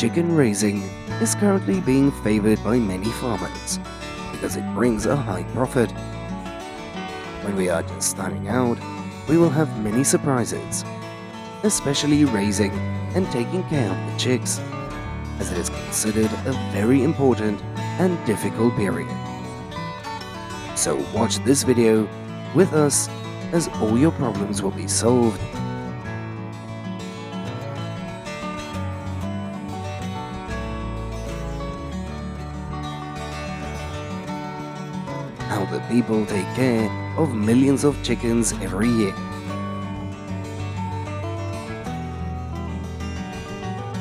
Chicken raising is currently being favored by many farmers because it brings a high profit. When we are just starting out, we will have many surprises, especially raising and taking care of the chicks, as it is considered a very important and difficult period. So watch this video with us as all your problems will be solved. How the people take care of millions of chickens every year.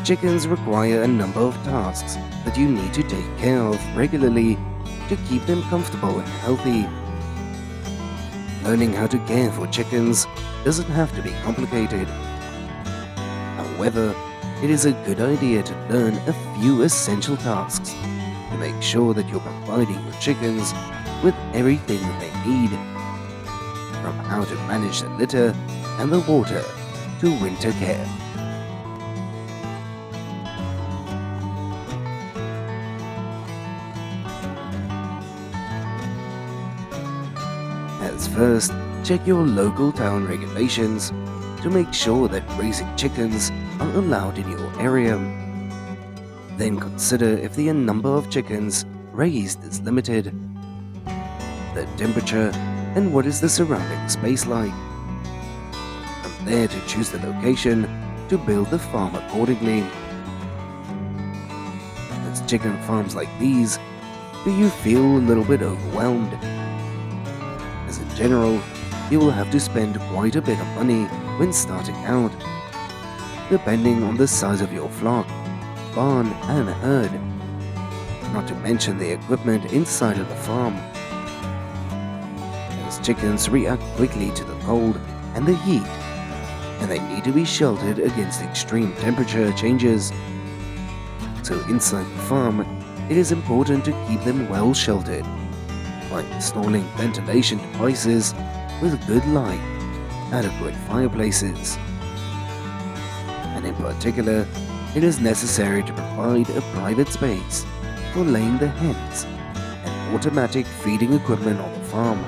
Chickens require a number of tasks that you need to take care of regularly to keep them comfortable and healthy. Learning how to care for chickens doesn't have to be complicated. However, it is a good idea to learn a few essential tasks to make sure that you're providing your chickens with everything that they need, from how to manage the litter and the water to winter care. As first, check your local town regulations to make sure that raising chickens are allowed in your area. Then consider if the number of chickens raised is limited, the temperature, and what is the surrounding space like. From there to choose the location to build the farm accordingly. As chicken farms like these, do you feel a little bit overwhelmed? As in general, you will have to spend quite a bit of money when starting out, depending on the size of your flock, barn and herd, not to mention the equipment inside of the farm. As chickens react quickly to the cold and the heat, and they need to be sheltered against extreme temperature changes. So inside the farm, it is important to keep them well sheltered by installing ventilation devices with good light, adequate fireplaces. And in particular, it is necessary to provide a private space for laying the hens and automatic feeding equipment on the farm.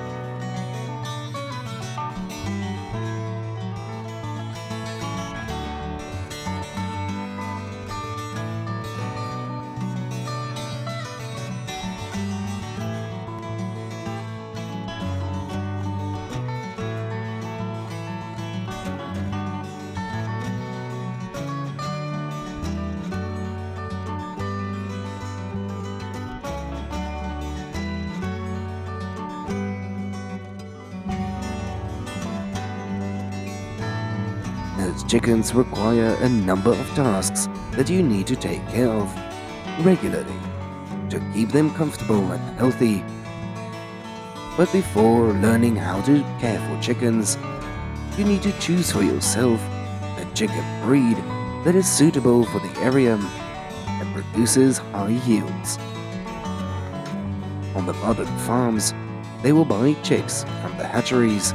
As chickens require a number of tasks that you need to take care of regularly to keep them comfortable and healthy. But before learning how to care for chickens, you need to choose for yourself a chicken breed that is suitable for the area and produces high yields. On the modern farms, they will buy chicks from the hatcheries.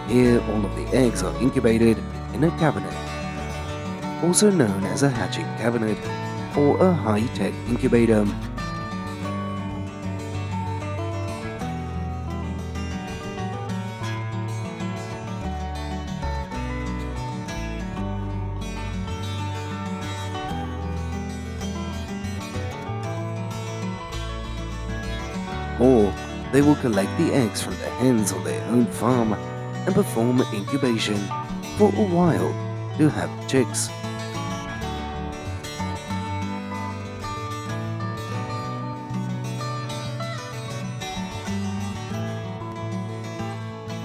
Here, all of the eggs are incubated in a cabinet, also known as a hatching cabinet or a high-tech incubator. Or they will collect the eggs from the hens on their own farm and perform incubation for a while to have chicks.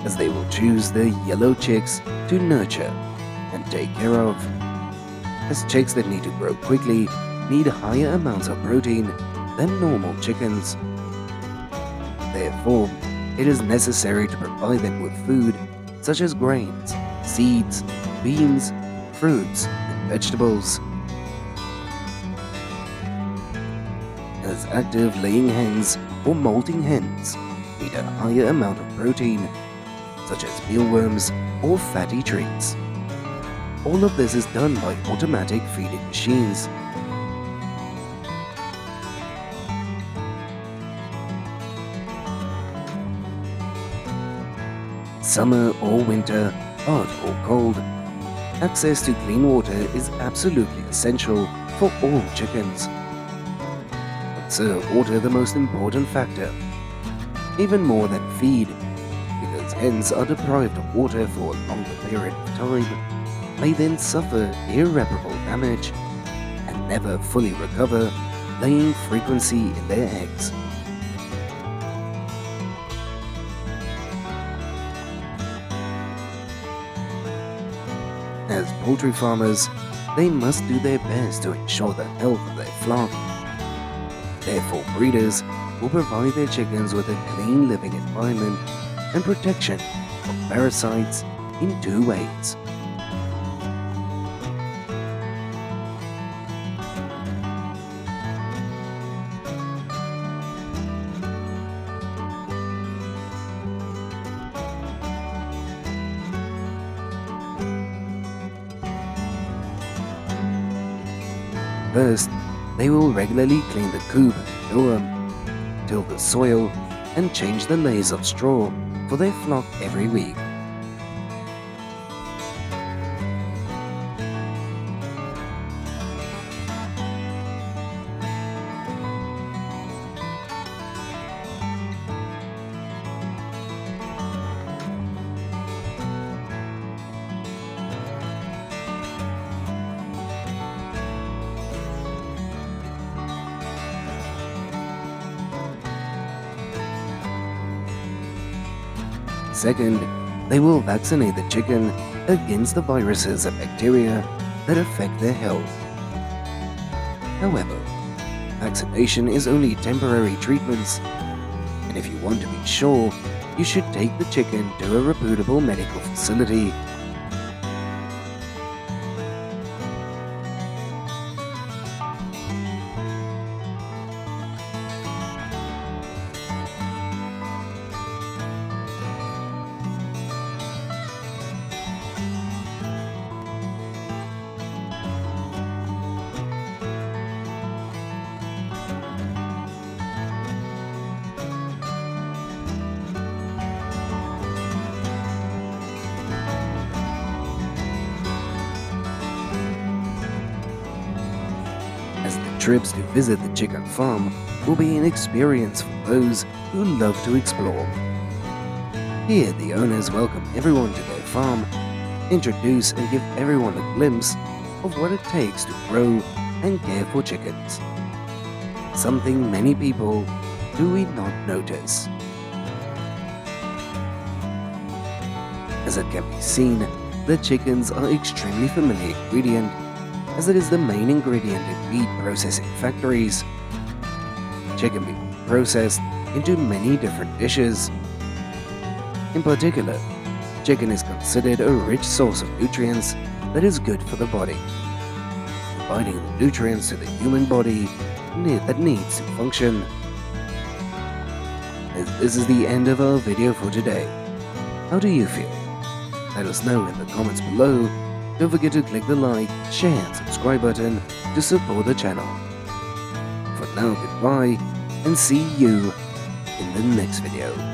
As they will choose the yellow chicks to nurture and take care of, as chicks that need to grow quickly need higher amounts of protein than normal chickens. Therefore, it is necessary to provide them with food such as grains, seeds, beans, fruits, and vegetables. As active laying hens or molting hens need a higher amount of protein, such as mealworms or fatty treats. All of this is done by automatic feeding machines. Summer or winter, hot or cold, access to clean water is absolutely essential for all chickens. Consider water the most important factor, even more than feed, because hens are deprived of water for a longer period of time, may then suffer irreparable damage and never fully recover laying frequency in their eggs. As poultry farmers, they must do their best to ensure the health of their flock. Therefore, breeders will provide their chickens with a clean living environment and protection from parasites in two ways. First, they will regularly clean the coop and dorm, till the soil, and change the layers of straw for their flock every week. Second, they will vaccinate the chicken against the viruses and bacteria that affect their health. However, vaccination is only temporary treatments, and if you want to be sure, you should take the chicken to a reputable medical facility. As the trips to visit the chicken farm will be an experience for those who love to explore. Here, the owners welcome everyone to their farm, introduce and give everyone a glimpse of what it takes to grow and care for chickens. Something many people do not notice. As it can be seen, the chickens are extremely familiar ingredient, as it is the main ingredient in meat processing factories. Chicken being processed into many different dishes. In particular, chicken is considered a rich source of nutrients that is good for the body, providing the nutrients to the human body that needs to function. This is the end of our video for today. How do you feel? Let us know in the comments below. Don't forget to click the like, share and subscribe button to support the channel. For now, goodbye and see you in the next video.